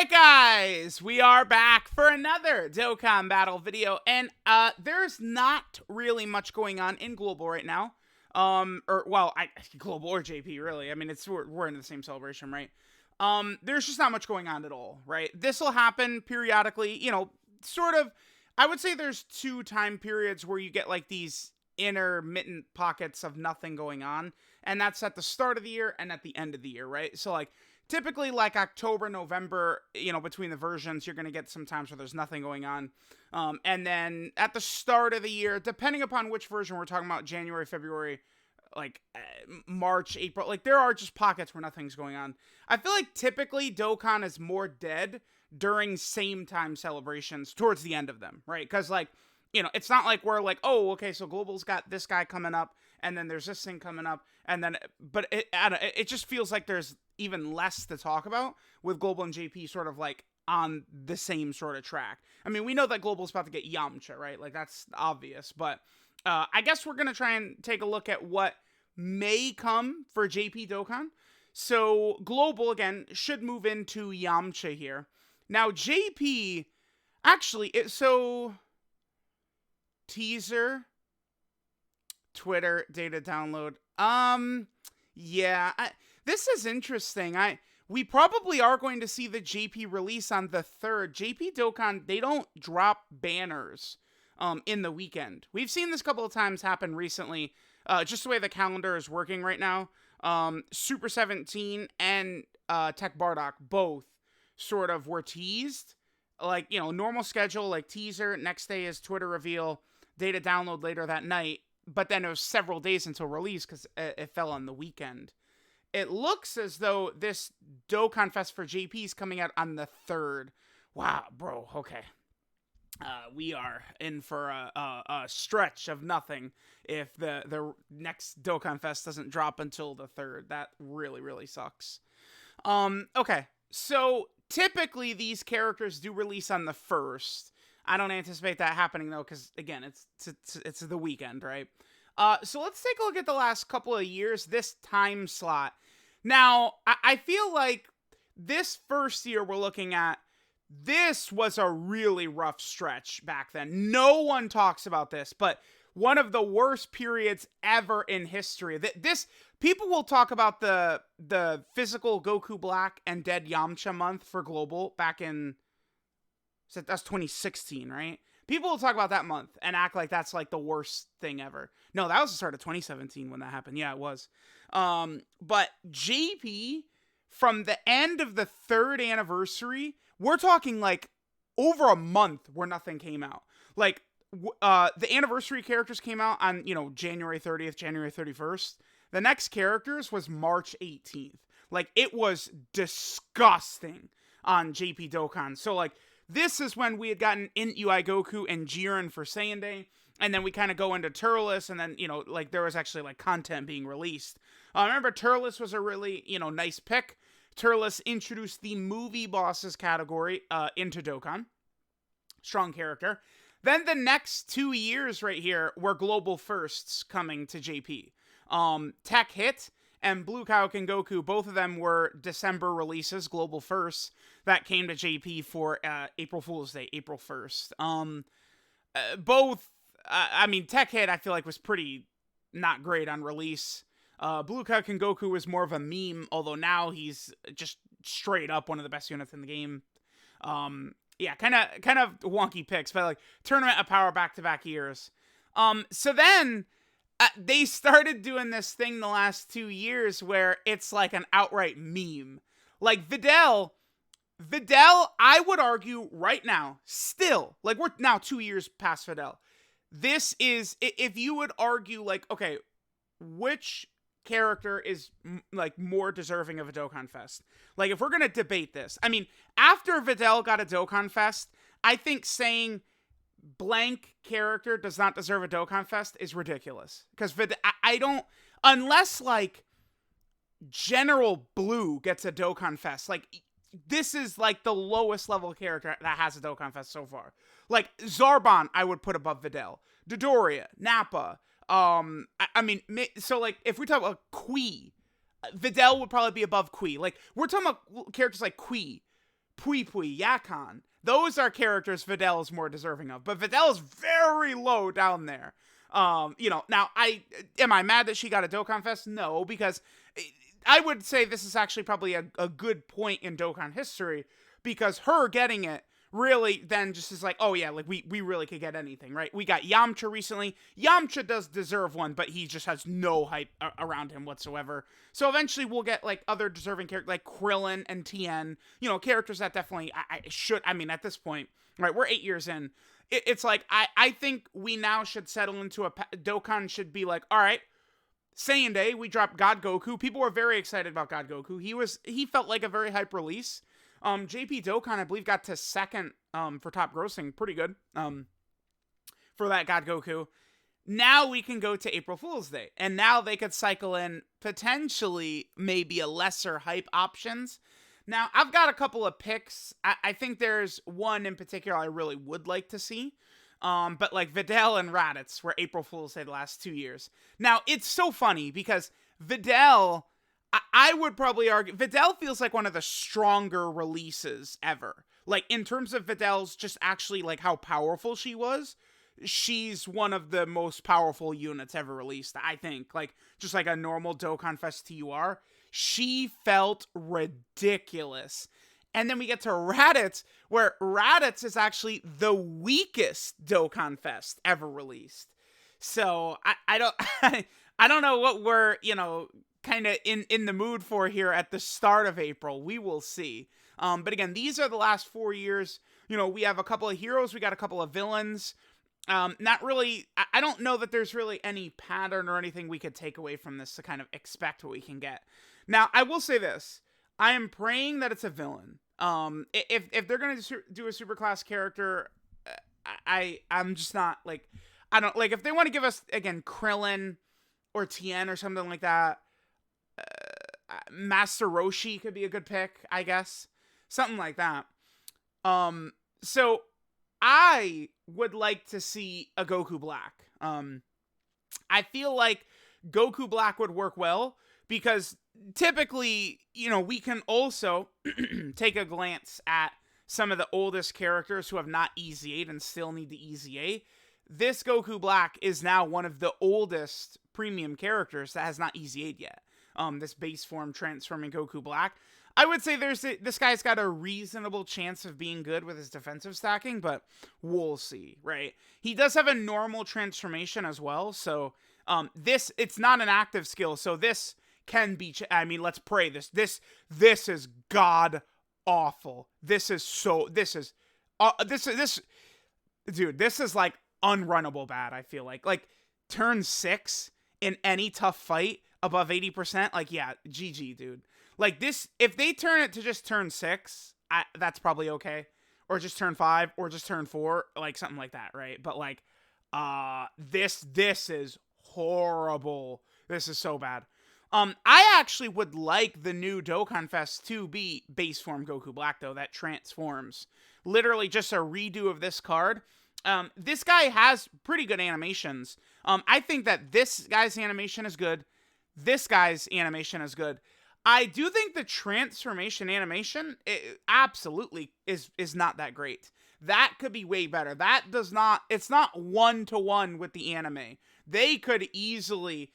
Alright guys, we are back for another Dokkan battle video, and there's not really much going on in Global right now. Global or JP really. I mean, we're in the same celebration, right? There's just not much going on at all, right? This will happen periodically, you know, sort of. I would say there's two time periods where you get like these intermittent pockets of nothing going on, and that's at the start of the year and at the end of the year, right? So like typically like October, November, you know, between the versions, you're going to get some times where there's nothing going on. And then at the start of the year, depending upon which version we're talking about, January, February, March, April, like there are just pockets where nothing's going on. I feel like typically Dokkan is more dead during same time celebrations towards the end of them, right? Because like, you know, it's not like we're like, oh, okay, so Global's got this guy coming up, and then there's this thing coming up, and then, but it just feels like there's even less to talk about with Global and JP sort of like on the same sort of track. I mean, we know that Global's about to get Yamcha, right? Like that's obvious, but I guess we're gonna try and take a look at what may come for JP Dokkan. So Global again should move into Yamcha here. Now JP, actually, teaser, Twitter, data download. Yeah, this is interesting. We probably are going to see the JP release on the 3rd. JP Dokkan, they don't drop banners in the weekend. We've seen this a couple of times happen recently, just the way the calendar is working right now. Super 17 and Tech Bardock both sort of were teased. Like, you know, normal schedule, like teaser, next day is Twitter reveal, data download later that night, but then it was several days until release because it fell on the weekend. It looks as though this DOKKANFEST for JP is coming out on the 3rd. Wow, bro, okay. We are in for a stretch of nothing if the next DOKKANFEST doesn't drop until the 3rd. That really, really sucks. Okay, so typically these characters do release on the 1st. I don't anticipate that happening though, because again, it's the weekend, right? So let's take a look at the last couple of years, this time slot. Now, I feel like this first year we're looking at, this was a really rough stretch back then. No one talks about this, but one of the worst periods ever in history. People will talk about the physical Goku Black and Dead Yamcha month for Global back in, so that's 2016, right? People will talk about that month and act like that's like the worst thing ever. No, that was the start of 2017 when that happened. Yeah, it was. But JP, from the end of the 3rd anniversary, we're talking like over a month where nothing came out. Like, the anniversary characters came out on, you know, January 30th, January 31st. The next characters was March 18th. Like, it was disgusting on JP Dokkan. So, like, this is when we had gotten Int UI Goku and Jiren for Saiyan Day, and then we kind of go into Turles, and then, you know, like, there was actually, like, content being released. Remember, Turles was a really, you know, nice pick. Turles introduced the movie bosses category into Dokkan. Strong character. Then the next 2 years right here were global firsts coming to JP. Tech Hit and Blue Kaioken Goku, both of them were December releases, global firsts, that came to JP for April Fool's Day, April 1st. I mean, Tech Hit I feel like was pretty not great on release. Blue Kaioken Goku was more of a meme, although now he's just straight up one of the best units in the game. Yeah, kind of wonky picks, but like Tournament of Power back-to-back years. So then they started doing this thing the last 2 years where it's like an outright meme. Like Videl, I would argue right now, still, like we're now 2 years past Videl. This is, if you would argue like, okay, which character is like more deserving of a DOKKANFEST? Like if we're gonna debate this, I mean, after Videl got a DOKKANFEST, I think saying blank character does not deserve a DOKKANFEST is ridiculous. Because I don't, unless like General Blue gets a DOKKANFEST, like this is like the lowest level character that has a DOKKANFEST so far. Like Zarbon, I would put above Videl. Dodoria, Nappa. I mean, so like if we talk about Kui, Videl would probably be above Kui. Like we're talking about characters like Kui, Pui Pui, Yakan. Those are characters Videl is more deserving of, but Videl is very low down there. Now am I mad that she got a Dokkan Fest? No, because I would say this is actually probably a good point in Dokkan history, because her getting it really then just is like, oh yeah, like we really could get anything, right? We got Yamcha recently. Yamcha does deserve one, but he just has no hype around him whatsoever. So eventually we'll get like other deserving characters like Krillin and Tien, characters that definitely I mean, at this point, right, we're 8 years in. It's like, I think we now should settle into Dokkan should be like, all right, Saiyan Day, we dropped God Goku. People were very excited about God Goku. He felt like a very hype release. JP Dokkan, I believe, got to second for top grossing. Pretty good for that God Goku. Now we can go to April Fool's Day. And now they could cycle in potentially maybe a lesser hype options. Now, I've got a couple of picks. I think there's one in particular I really would like to see. But like Videl and Raditz were April Fool's Day the last 2 years. Now, it's so funny because Videl, I would probably argue, Videl feels like one of the stronger releases ever. Like, in terms of Videl's just actually, like, how powerful she was, she's one of the most powerful units ever released, I think. Like, just like a normal Dokkan Fest TUR. She felt ridiculous. And then we get to Raditz, where Raditz is actually the weakest Dokkan Fest ever released. So, I don't I don't know what we're, kind of in the mood for here at the start of April. We will see. But again, these are the last 4 years. We have a couple of heroes. We got a couple of villains. Not really, I don't know that there's really any pattern or anything we could take away from this to kind of expect what we can get. Now, I will say this. I am praying that it's a villain. If they're going to do a superclass character, I'm just not, like, I don't, like, if they want to give us, again, Krillin or Tien or something like that, Master Roshi could be a good pick, I guess. Something like that. So I would like to see a Goku Black. I feel like Goku Black would work well because typically, we can also take a glance at some of the oldest characters who have not EZA'd and still need to EZA. This Goku Black is now one of the oldest premium characters that has not EZA'd yet. This base form transforming Goku Black. I would say this guy's got a reasonable chance of being good with his defensive stacking, but we'll see, right? He does have a normal transformation as well, so it's not an active skill, so this can be, let's pray this is god awful. This is like unrunnable bad, I feel like. Like, turn 6 in any tough fight above 80%, like, yeah, GG, dude. Like, this, if they turn it to just turn 6, that's probably okay. Or just turn 5, or just turn 4, like, something like that, right? But, like, this is horrible. This is so bad. I actually would like the new Dokkan Fest to be base form Goku Black, though, that transforms. Literally just a redo of this card. This guy has pretty good animations. I think that this guy's animation is good. This guy's animation is good. I do think the transformation animation absolutely is not that great. That could be way better. It's not one-to-one with the anime. They could easily,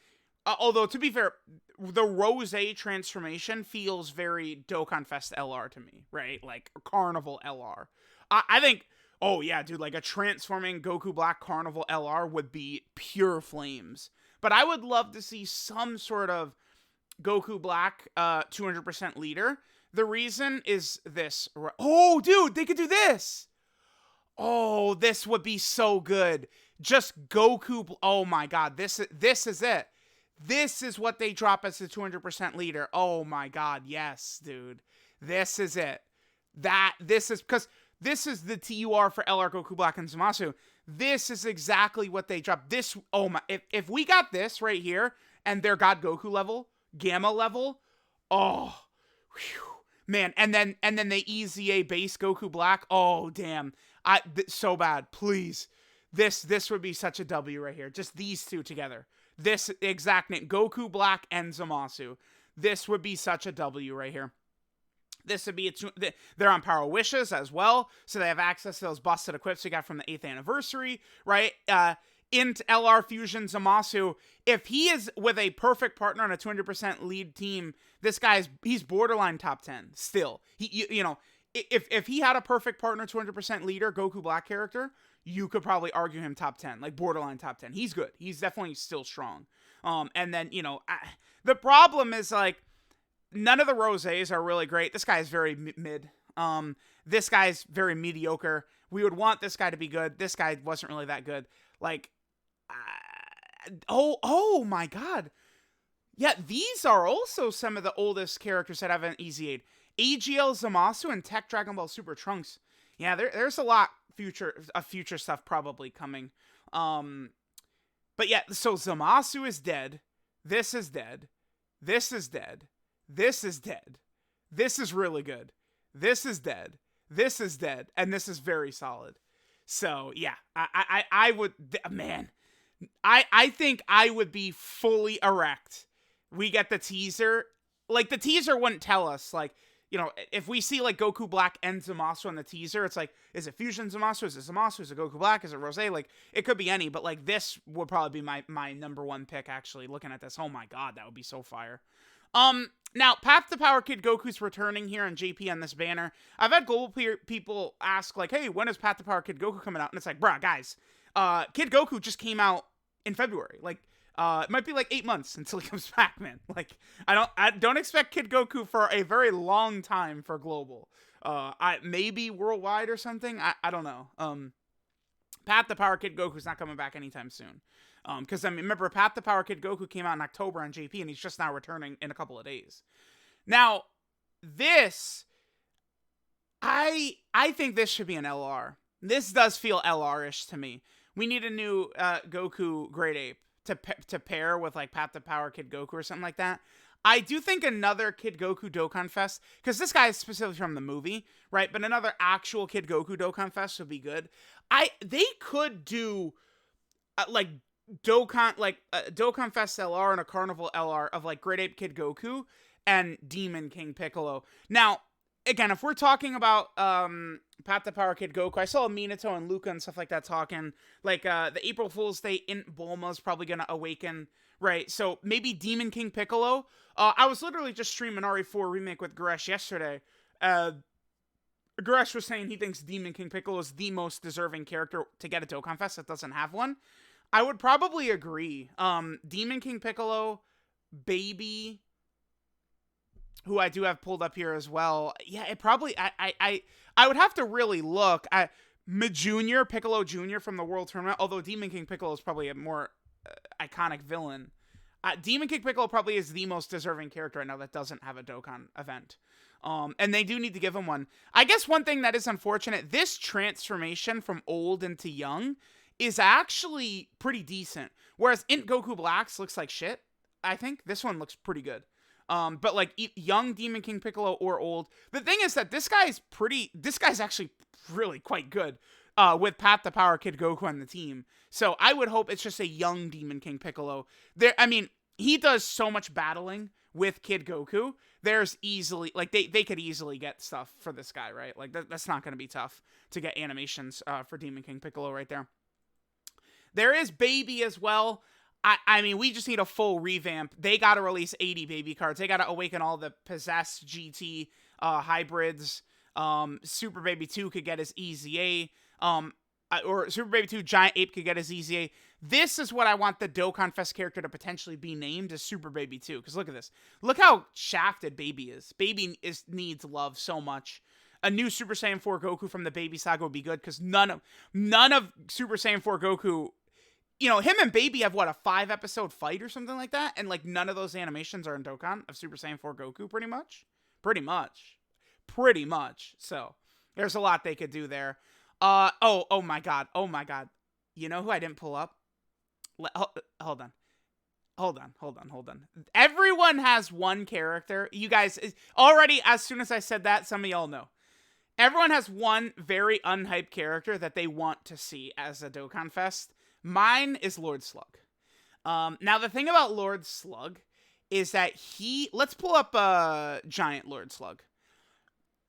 although to be fair, the Rose transformation feels very Dokkan Fest LR to me, right? Like Carnival LR. I think, oh yeah, dude, like a transforming Goku Black Carnival LR would be pure flames. But I would love to see some sort of Goku Black 200% leader. The reason is this. Oh, dude, they could do this. Oh, this would be so good. Just Goku. Oh my god, this is it. This is what they drop as the 200% leader. Oh my god, yes, dude. This is it. This is the TUR for LR Goku Black and Zamasu. This is exactly what they drop. This, oh my, if we got this right here and their God Goku level, Gamma level, oh, whew, man, and then they EZA base Goku Black. Oh damn, so bad. Please, this would be such a W right here. Just these two together. This exact name, Goku Black and Zamasu. This would be such a W right here. This would be they're on Power Wishes as well, so they have access to those busted equips we got from the 8th anniversary, right? Int LR Fusion Zamasu, if he is with a perfect partner on a 200% lead team, he's borderline top 10 still. If he had a perfect partner, 200% leader, Goku Black character, you could probably argue him top 10, like borderline top 10. He's good. He's definitely still strong. And then, the problem is, like, none of the Rosés are really great. This guy is very mid. This guy's very mediocre. We would want this guy to be good. This guy wasn't really that good. Like, oh my god. Yeah, these are also some of the oldest characters that have an Easy Aid. AGL Zamasu and Tech Dragon Ball Super Trunks. Yeah, there's a lot future stuff probably coming. But yeah, so Zamasu is dead. This is dead. This is dead. This is dead. This is really good. This is dead. This is dead. And this is very solid. So yeah, I would, man, I think I would be fully erect. We get the teaser. Like, the teaser wouldn't tell us, like, if we see, like, Goku Black and Zamasu on the teaser, it's like, is it Fusion Zamasu? Is it Zamasu? Is it Goku Black? Is it Rosé? Like, it could be any, but, like, this would probably be my number one pick, actually, looking at this. Oh my god, that would be so fire. Now, Path to Power Kid Goku's returning here on JP on this banner. I've had global people ask, like, hey, when is Path to Power Kid Goku coming out? And it's like, bruh, guys, Kid Goku just came out in February. Like, it might be like 8 months until he comes back, man. Like, I don't expect Kid Goku for a very long time for global. Maybe worldwide or something. I don't know. Path to Power Kid Goku's not coming back anytime soon. Because, I mean, remember, Path to Power Kid Goku came out in October on JP, and he's just now returning in a couple of days. Now, this, I think this should be an LR. This does feel LR-ish to me. We need a new Goku Great Ape to pair with, like, Path to Power Kid Goku or something like that. I do think another Kid Goku Dokkan Fest, because this guy is specifically from the movie, right? But another actual Kid Goku Dokkan Fest would be good. They could do, like, Dokkan Fest LR and a Carnival LR of, like, Great Ape Kid Goku and Demon King Piccolo. Now, again, if we're talking about Path to Power Kid Goku, I saw Minato and Luca and stuff like that talking. Like, the April Fool's Day Int Bulma's probably gonna awaken, right? So maybe Demon King Piccolo. I was literally just streaming RE4 Remake with Goresh yesterday. Goresh was saying he thinks Demon King Piccolo is the most deserving character to get a Dokkan Fest that doesn't have one. I would probably agree. Demon King Piccolo, Baby, who I do have pulled up here as well. Yeah, it probably, I would have to really look at Junior, Piccolo Jr. from the World Tournament, although Demon King Piccolo is probably a more iconic villain. Demon King Piccolo probably is the most deserving character right now that doesn't have a Dokkan event. And they do need to give him one. I guess one thing that is unfortunate, this transformation from old into young is actually pretty decent. Whereas Int Goku Black's looks like shit, I think. This one looks pretty good. But like young Demon King Piccolo or old, the thing is that this guy's actually really quite good with Path to Power Kid Goku on the team. So I would hope it's just a young Demon King Piccolo. I mean, he does so much battling with Kid Goku. There's easily, like, they could easily get stuff for this guy, right? Like, that's not going to be tough to get animations for Demon King Piccolo right there. There is Baby as well. I mean, we just need a full revamp. They got to release 80 Baby cards. They got to awaken all the Possess GT hybrids. Super Baby 2 could get his EZA. Or Super Baby 2 Giant Ape could get his EZA. This is what I want the Dokkan Fest character to potentially be named, as Super Baby 2. Because look at this. Look how shafted Baby is. Baby needs love so much. A new Super Saiyan 4 Goku from the Baby Saga would be good, because none of Super Saiyan 4 Goku, you know, him and Baby have, what, a 5-episode fight or something like that? And, like, none of those animations are in Dokkan of Super Saiyan 4 Goku, pretty much. Pretty much. So, there's a lot they could do there. Oh my god. You know who I didn't pull up? Hold on. Everyone has one character. You guys, already, as soon as I said that, some of y'all know. Everyone has one very unhyped character that they want to see as a Dokkan Fest. Mine is Lord Slug. Now, the thing about Lord Slug is that let's pull up Giant Lord Slug.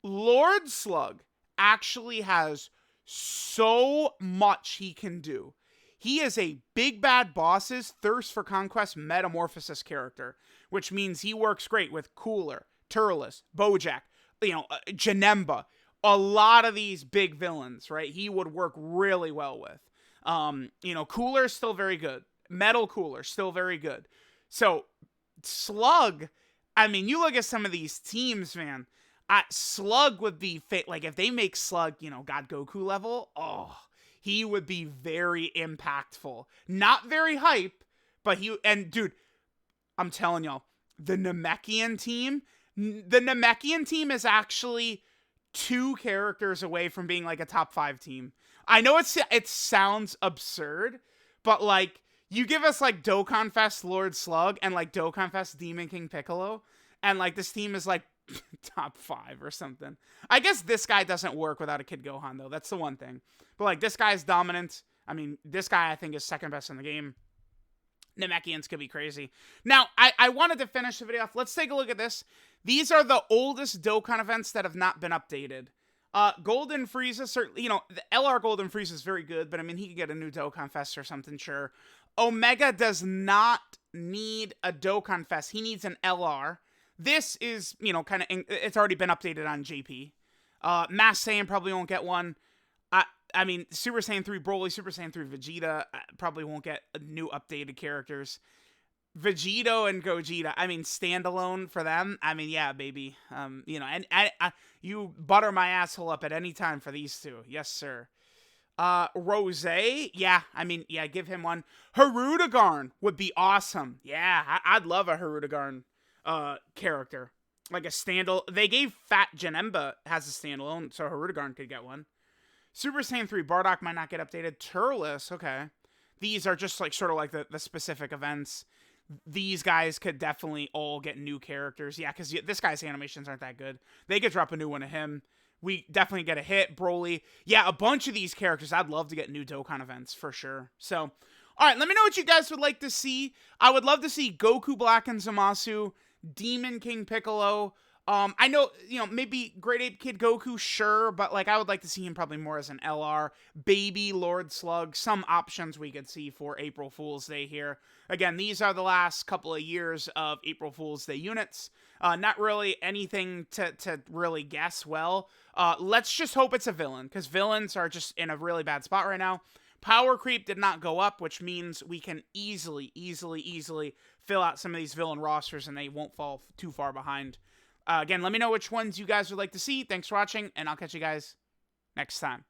Lord Slug actually has so much he can do. He is a big bad boss's thirst for conquest metamorphosis character, which means he works great with Cooler, Turles, Bojack, Janemba, a lot of these big villains, right? He would work really well with. Cooler is still very good. Metal Cooler, still very good. So, Slug, I mean, you look at some of these teams, man. Slug would be like if they make Slug, God Goku level. Oh, he would be very impactful. Not very hype, but dude, I'm telling y'all, the Namekian team is actually 2 characters away from being like a top 5 team. I know it sounds absurd, but like you give us like DOKKANFEST Lord Slug and like DOKKANFEST Demon King Piccolo, and like this team is like top 5 or something. I guess this guy doesn't work without a Kid Gohan though. That's the one thing. But like this guy's dominant. I mean, this guy I think is second best in the game. Namekians could be crazy. Now, I wanted to finish the video off. Let's take a look at this. These are the oldest Dokkan events that have not been updated. Golden Frieza, certainly, the LR Golden Frieza is very good, but I mean, he could get a new Dokkan Fest or something, sure. Omega does not need a Dokkan Fest. He needs an LR. This is, it's already been updated on JP. Mass Saiyan probably won't get one. I mean, Super Saiyan 3 Broly, Super Saiyan 3 Vegeta probably won't get new updated characters. Vegito and Gogeta, I mean, standalone for them. I mean, yeah, baby. You butter my asshole up at any time for these 2. Yes, sir. Rose, yeah, I mean, yeah, give him one. Hirudegarn would be awesome. Yeah, I'd love a Hirudegarn character. Like a standalone. They gave Fat Janemba has a standalone, so Hirudegarn could get one. Super Saiyan 3 Bardock might not get updated. Turles, okay. These are just like sort of like the specific events. These guys could definitely all get new characters. Yeah, because this guy's animations aren't that good. They could drop a new one of him. We definitely get a hit. Broly. Yeah, a bunch of these characters. I'd love to get new Dokkan events for sure. So, all right, let me know what you guys would like to see. I would love to see Goku Black and Zamasu, Demon King Piccolo. I know, maybe Great Ape Kid Goku, sure, but like I would like to see him probably more as an LR. Baby Lord Slug, some options we could see for April Fool's Day here. Again, these are the last couple of years of April Fool's Day units. Not really anything to really guess well. Let's just hope it's a villain, because villains are just in a really bad spot right now. Power creep did not go up, which means we can easily fill out some of these villain rosters and they won't fall too far behind. Again, let me know which ones you guys would like to see. Thanks for watching, and I'll catch you guys next time.